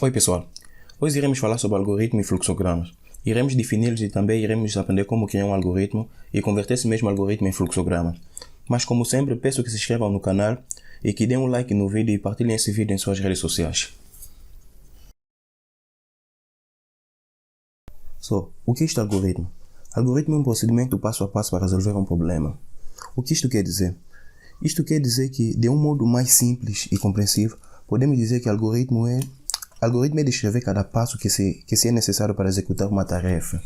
Oi pessoal, hoje iremos falar sobre algoritmo e fluxogramas. Iremos defini-los e também iremos aprender como criar um algoritmo e converter esse mesmo algoritmo em fluxograma. Mas como sempre, peço que se inscrevam no canal e que deem um like no vídeo e partilhem esse vídeo em suas redes sociais. O que é este algoritmo? Algoritmo é um procedimento passo a passo para resolver um problema. O que isto quer dizer? Isto quer dizer que, de um modo mais simples e compreensível, podemos dizer que algoritmo é descrever cada passo que se é necessário para executar uma tarefa.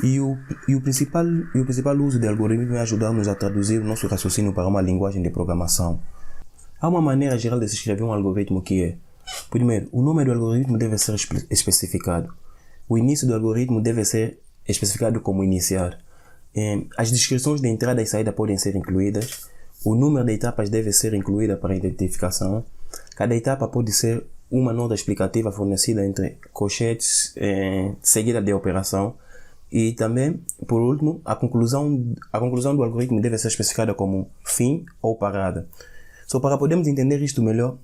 E o principal uso de algoritmo é ajudar-nos a traduzir o nosso raciocínio para uma linguagem de programação. Há uma maneira geral de se escrever um algoritmo que é: primeiro, o nome do algoritmo deve ser especificado. O início do algoritmo deve ser especificado como iniciar. As descrições de entrada e saída podem ser incluídas. O número de etapas deve ser incluída para a identificação. Cada etapa pode ser uma nota explicativa fornecida entre colchetes seguida de operação. E também, por último, a conclusão do algoritmo deve ser especificada como fim ou parada. Para podermos entender isto melhor,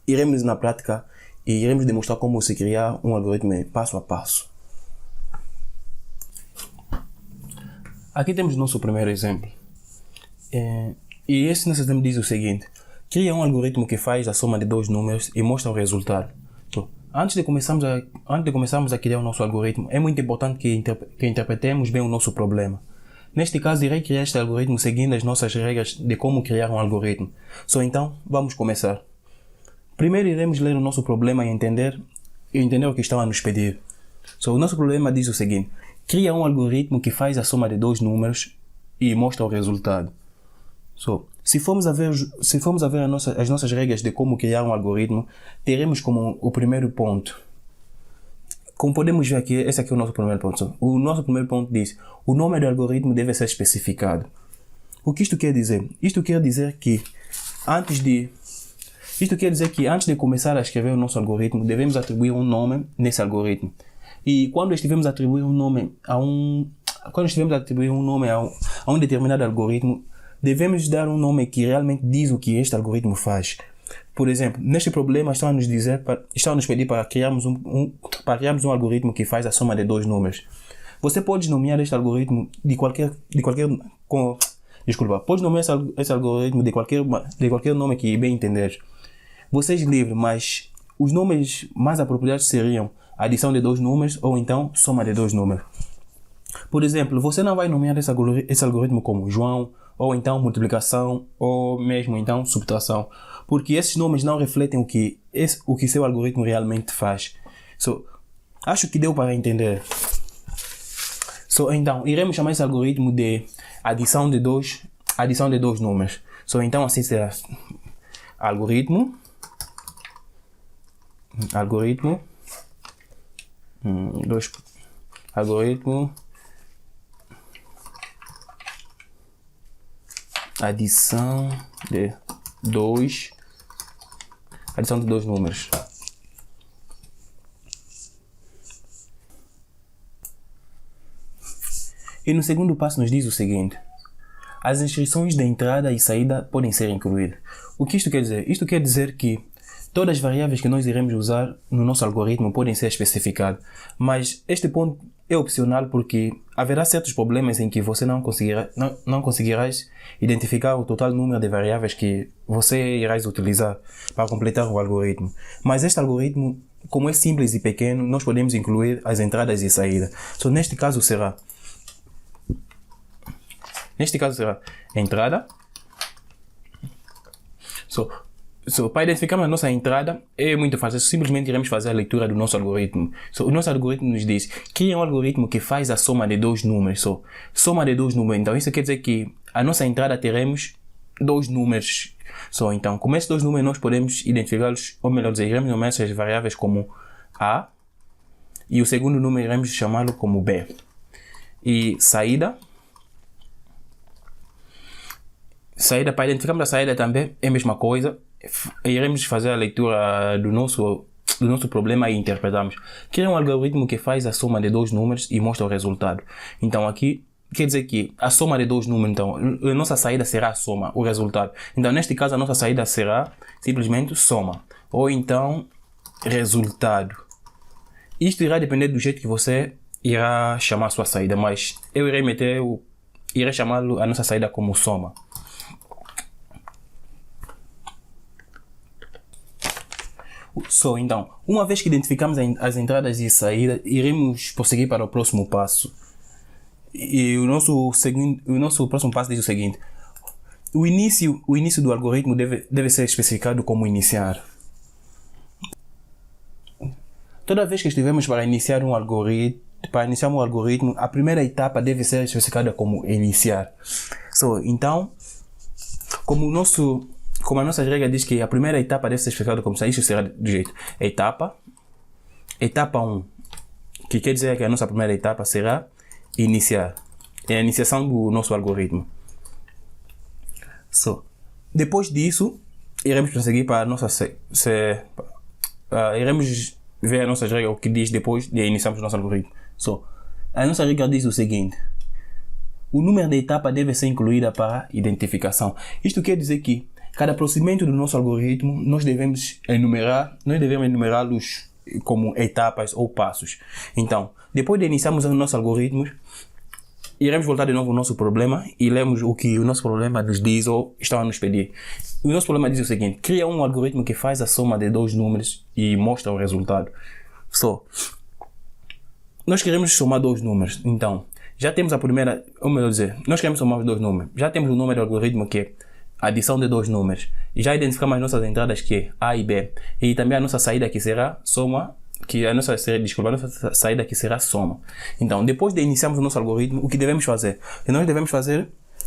iremos na prática e iremos demonstrar como se criar um algoritmo passo a passo. Aqui temos o nosso primeiro exemplo. E esse nosso exemplo diz o seguinte: cria um algoritmo que faz a soma de dois números e mostra o resultado. Antes de começarmos a criar o nosso algoritmo, é muito importante que interpretemos bem o nosso problema. Neste caso, irei criar este algoritmo seguindo as nossas regras de como criar um algoritmo. Então, vamos começar. Primeiro, iremos ler o nosso problema e entender o que estão a nos pedir. O nosso problema diz o seguinte: cria um algoritmo que faz a soma de dois números e mostra o resultado. Se formos a ver as nossas regras de como criar um algoritmo, teremos como o primeiro ponto. Como podemos ver aqui, esse aqui é o nosso primeiro ponto. O nosso primeiro ponto diz: o nome do algoritmo deve ser especificado. O que isto quer dizer? Isto quer dizer que antes de começar a escrever o nosso algoritmo, devemos atribuir um nome nesse algoritmo. E quando estivermos a atribuir um nome a um determinado algoritmo, devemos dar um nome que realmente diz o que este algoritmo faz. Por exemplo, neste problema estão a nos pedir para criarmos um algoritmo que faz a soma de dois números. Você pode nomear este algoritmo pode nomear esse algoritmo de qualquer nome que bem entender. Vocês livres, mas os nomes mais apropriados seriam adição de dois números ou então soma de dois números. Por exemplo, você não vai nomear esse algoritmo como João, ou então multiplicação, ou mesmo então subtração, porque esses nomes não refletem o que seu algoritmo realmente faz. Acho que deu para entender. Então, iremos chamar esse algoritmo de adição de dois números. Então, assim será: algoritmo adição de dois números. E no segundo passo nos diz o seguinte: as instruções de entrada e saída podem ser incluídas. O que isto quer dizer? Isto quer dizer que todas as variáveis que nós iremos usar no nosso algoritmo podem ser especificadas, mas este ponto é opcional porque haverá certos problemas em que você não conseguirás identificar o total número de variáveis que você irás utilizar para completar o algoritmo. Mas este algoritmo, como é simples e pequeno, nós podemos incluir as entradas e saídas. Neste caso será entrada. Para identificarmos a nossa entrada é muito fácil, simplesmente iremos fazer a leitura do nosso algoritmo. O nosso algoritmo nos diz: cria um algoritmo que faz a soma de dois números. Soma de dois números. Então isso quer dizer que a nossa entrada teremos dois números. Então, com esses dois números nós podemos identificá-los, ou melhor dizer, iremos nomear essas variáveis como A, e o segundo número iremos chamá-lo como B. E saída, para identificarmos a saída também é a mesma coisa. Iremos fazer a leitura do nosso problema e interpretamos. Cria um algoritmo que faz a soma de dois números e mostra o resultado. Então aqui quer dizer que a soma de dois números, então, a nossa saída será a soma, o resultado. Então, neste caso, a nossa saída será simplesmente soma. Ou então, resultado. Isto irá depender do jeito que você irá chamar a sua saída, mas eu irei chamar a nossa saída como soma. Então, uma vez que identificamos as entradas e saídas, iremos prosseguir para o próximo passo. E o nosso próximo passo diz o seguinte: o início do algoritmo deve ser especificado como iniciar. Toda vez que estivermos para iniciar um algoritmo, a primeira etapa deve ser especificada como iniciar. Então, como a nossa regra diz que a primeira etapa deve ser especificada como iniciar, isso será do jeito: etapa 1, que quer dizer que a nossa primeira etapa será iniciar. É a iniciação do nosso algoritmo. Depois disso, iremos prosseguir para a nossa iremos ver a nossa regra, o que diz depois de iniciarmos o nosso algoritmo. A nossa regra diz o seguinte: o número de etapa deve ser incluída para identificação. Isto quer dizer que cada procedimento do nosso algoritmo nós devemos enumerá-los como etapas ou passos. Então, depois de iniciarmos o nosso algoritmo, iremos voltar de novo ao nosso problema e lemos o que o nosso problema nos diz ou está a nos pedir. O nosso problema diz o seguinte: cria um algoritmo que faz a soma de dois números e mostra o resultado. Nós queremos somar dois números. Então, já temos a primeira, ou melhor dizer, nós queremos somar os dois números. Já temos o número do algoritmo que é a adição de dois números. E já identificamos as nossas entradas que é A e B. E também a nossa saída que será soma. A nossa saída aqui será soma. Então, depois de iniciarmos o nosso algoritmo, o que devemos fazer?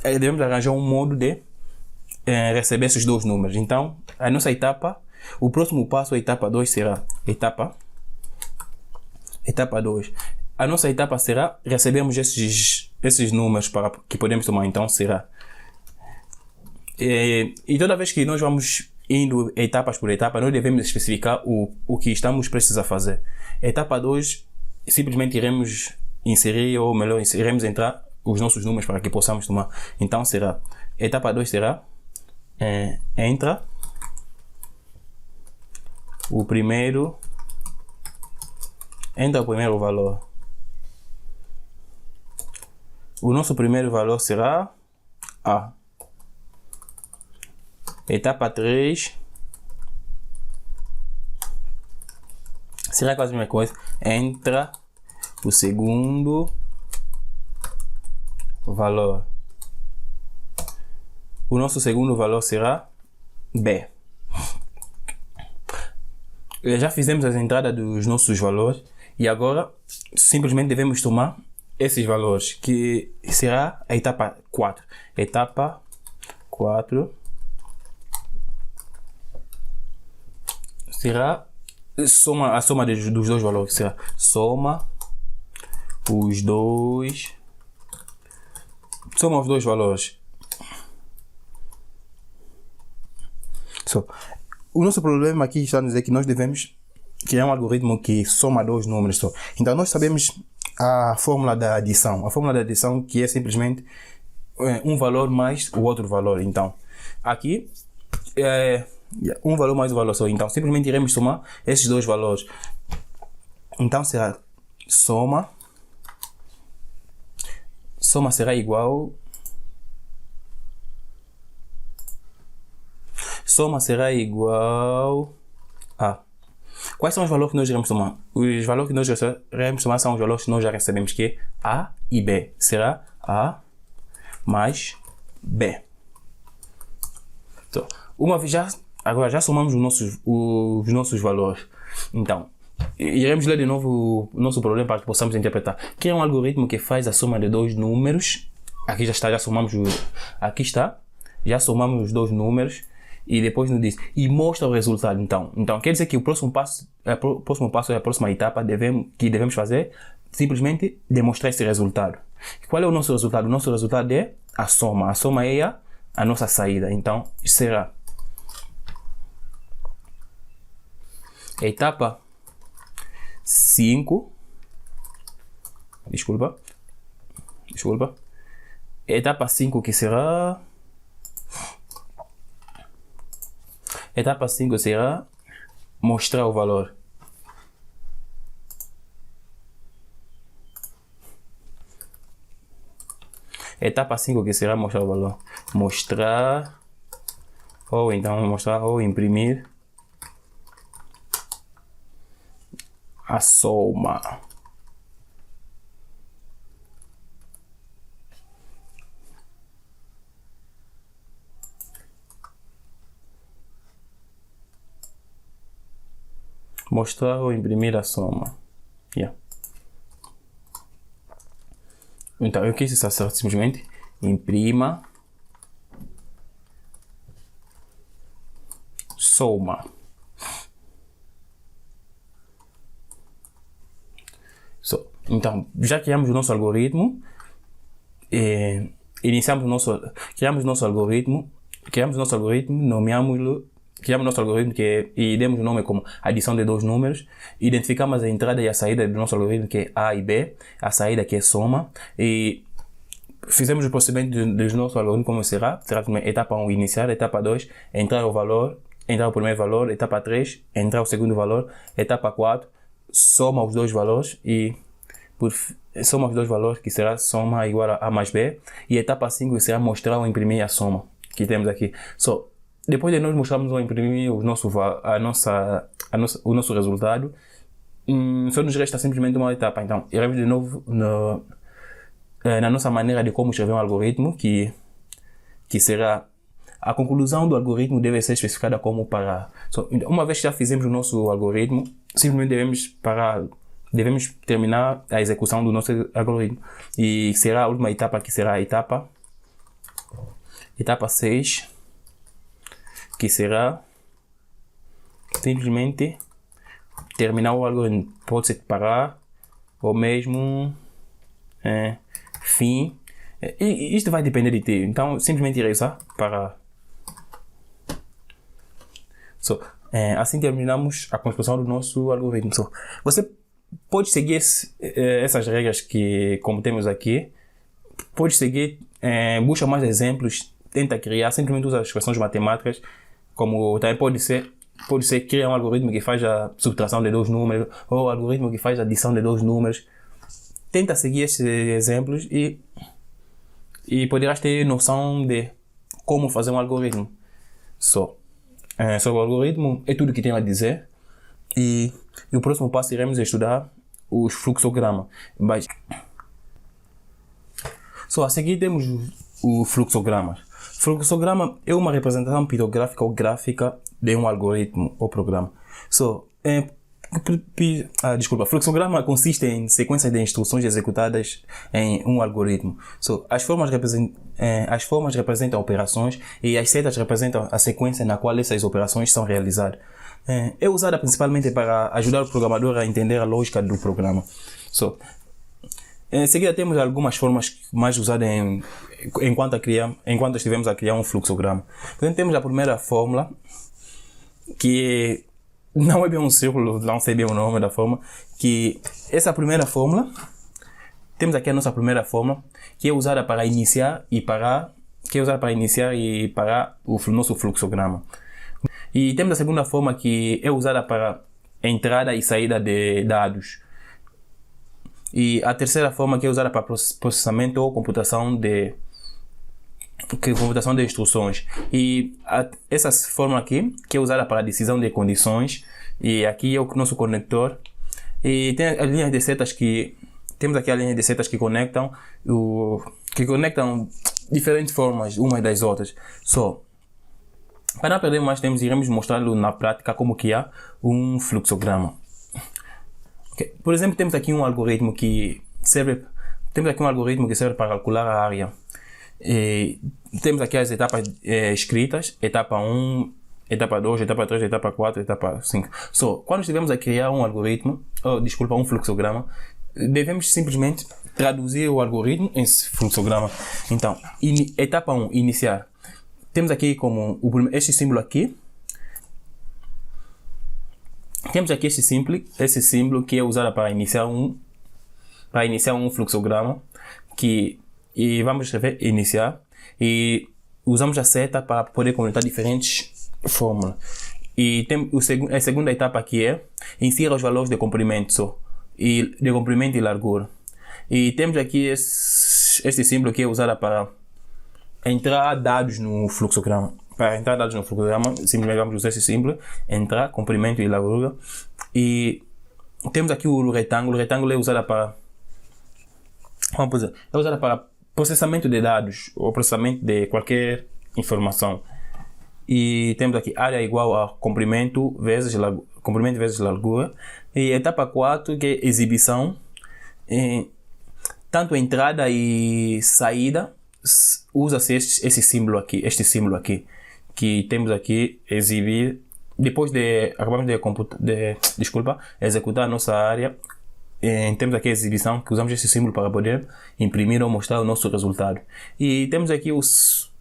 Devemos arranjar um modo de receber esses dois números. Então, a nossa etapa, o próximo passo, a etapa 2, será etapa 2. A nossa etapa será recebemos esses números para que podemos tomar. Então, será. E toda vez que nós vamos indo etapas por etapa, nós devemos especificar o que estamos prestes a fazer. Etapa 2, simplesmente iremos inserir, ou melhor, iremos entrar os nossos números para que possamos tomar. Então será, etapa 2 será, entra o primeiro valor. O nosso primeiro valor será A. Etapa 3 será quase a mesma coisa. Entra o segundo valor. O nosso segundo valor será B. Já fizemos as entradas dos nossos valores e agora simplesmente devemos tomar esses valores, que será a etapa 4. Etapa 4 será a soma dos dois valores, será soma os dois valores. O nosso problema aqui está a dizer que nós devemos criar um algoritmo que soma dois números só. Então nós sabemos a fórmula da adição. A fórmula da adição que é simplesmente um valor mais o outro valor. Então aqui é um valor mais um valor só. Então simplesmente iremos somar esses dois valores. Então será soma será igual a. Quais são os valores que nós iremos somar? Os valores que nós iremos somar são os valores que nós já recebemos, que é A e B. Será A mais B. Então, agora já somamos os nossos valores. Então, iremos ler de novo o nosso problema para que possamos interpretar. Que é um algoritmo que faz a soma de dois números. Aqui já está, já somamos os dois números. E depois nos diz, e mostra o resultado. Então quer dizer que o próximo passo é a próxima etapa que devemos fazer, simplesmente demonstrar esse resultado. Qual é o nosso resultado? O nosso resultado é a soma. A soma é a nossa saída. Então será etapa 5. Desculpa. Etapa 5 que será... Etapa 5 será mostrar o valor. Etapa 5 que será mostrar o valor. Mostrar, ou então mostrar ou imprimir a soma. Mostrar ou imprimir a soma. Yeah. Então, eu quis isso certo, simplesmente imprima soma. Então, já criamos o nosso algoritmo, criamos nosso algoritmo, nomeamos-lo, criamos nosso algoritmo e demos o nome como adição de dois números, identificamos a entrada e a saída do nosso algoritmo, que é A e B, a saída que é soma, e fizemos o procedimento do nosso algoritmo como será etapa 1 iniciar, etapa 2 entrar o primeiro valor, etapa 3 entrar o segundo valor, etapa 4 soma os dois valores soma os dois valores, que será soma igual a A mais B, e etapa 5 será mostrar ou imprimir a soma que temos aqui. Depois de nós mostrarmos ou imprimir o nosso resultado, só nos resta simplesmente uma etapa. Então, iremos de novo na nossa maneira de como escrever um algoritmo, que será a conclusão do algoritmo deve ser especificada como parar. Uma vez que já fizemos o nosso algoritmo, simplesmente devemos terminar a execução do nosso algoritmo. E será a última etapa, que será a etapa 6, que será simplesmente terminar o algoritmo. Pode ser parar ou mesmo fim. E isto vai depender de ti. Então simplesmente irei usar para... assim terminamos a construção do nosso algoritmo. Você pode seguir essas regras que, como temos aqui, pode seguir, busca mais exemplos, tenta criar, simplesmente usa as expressões matemáticas, como também pode ser criar um algoritmo que faz a subtração de dois números, ou algoritmo que faz a adição de dois números. Tenta seguir esses exemplos e poderás ter noção de como fazer um algoritmo. Sobre o algoritmo é tudo que tenho a dizer, e o próximo passo iremos estudar os fluxogramas. A seguir temos o fluxograma. Fluxograma é uma representação pitográfica ou gráfica de um algoritmo ou programa. Fluxograma consiste em sequências de instruções executadas em um algoritmo. As formas representam operações e as setas representam a sequência na qual essas operações são realizadas. É usada principalmente para ajudar o programador a entender a lógica do programa. Em seguida temos algumas formas mais usadas enquanto estivemos a criar um fluxograma. Então temos a primeira fórmula, que não é bem um círculo, não sei bem o nome da forma, que essa primeira fórmula, temos aqui a nossa primeira fórmula, que é usada para iniciar e parar o nosso fluxograma. E temos a segunda forma, que é usada para entrada e saída de dados. E a terceira forma, que é usada para processamento ou computação de instruções. E essa fórmula aqui, que é usada para decisão de condições. E aqui é o nosso conector. E tem as linhas de setas temos aqui a linha de setas que conectam diferentes formas umas das outras. Para não perder mais tempo, iremos mostrá-lo na prática como criar um fluxograma. Por exemplo, temos aqui um algoritmo que serve para calcular a área. Temos aqui as etapas escritas: etapa 1, etapa 2, etapa 3, etapa 4, etapa 5. Quando estivermos a criar um fluxograma, devemos simplesmente traduzir o algoritmo em fluxograma. Então, etapa 1, iniciar. Temos aqui como este símbolo aqui. Temos aqui esse símbolo que é usado para iniciar um fluxograma, que e vamos escrever iniciar e usamos a seta para poder conectar diferentes fórmulas. E tem a segunda etapa que é insira os valores de comprimento e largura. E temos aqui este símbolo que é usado para entrar dados no fluxograma. Para entrar dados no fluxograma, simplesmente vamos usar esse símbolo, entrar, comprimento e largura. E temos aqui o retângulo. O retângulo é usado para processamento de dados ou processamento de qualquer informação. E temos aqui área igual a comprimento vezes largura. E etapa 4, que é exibição. Tanto entrada e saída usa-se este símbolo aqui, que temos aqui exibir. Depois de acabamos de executar a nossa área, temos aqui a exibição, que usamos este símbolo para poder imprimir ou mostrar o nosso resultado. E temos aqui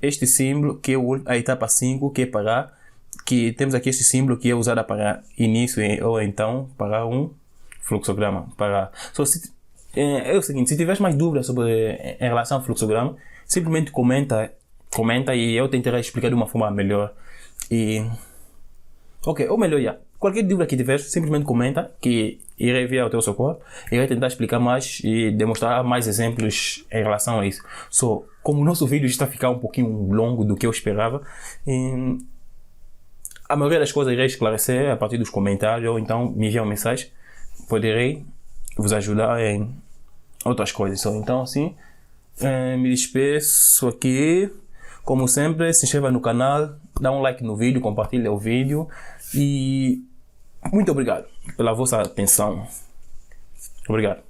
este símbolo, que é a etapa 5, que é parar, que temos aqui este símbolo que é usado para início ou então para um fluxograma. É o seguinte, se tiveres mais dúvidas em relação ao fluxograma, simplesmente comenta e eu tentarei explicar de uma forma melhor. Ou melhor, qualquer dúvida que tiver, simplesmente comenta que irei vir ao teu socorro. Irei tentar explicar mais e demonstrar mais exemplos em relação a isso. Como o nosso vídeo está a ficar um pouquinho longo do que eu esperava, a maioria das coisas irei esclarecer a partir dos comentários ou então me enviar uma mensagem. Poderei vos ajudar em outras coisas. Então assim, me despeço aqui. Como sempre, se inscreva no canal, dá um like no vídeo, compartilha o vídeo e muito obrigado pela vossa atenção. Obrigado.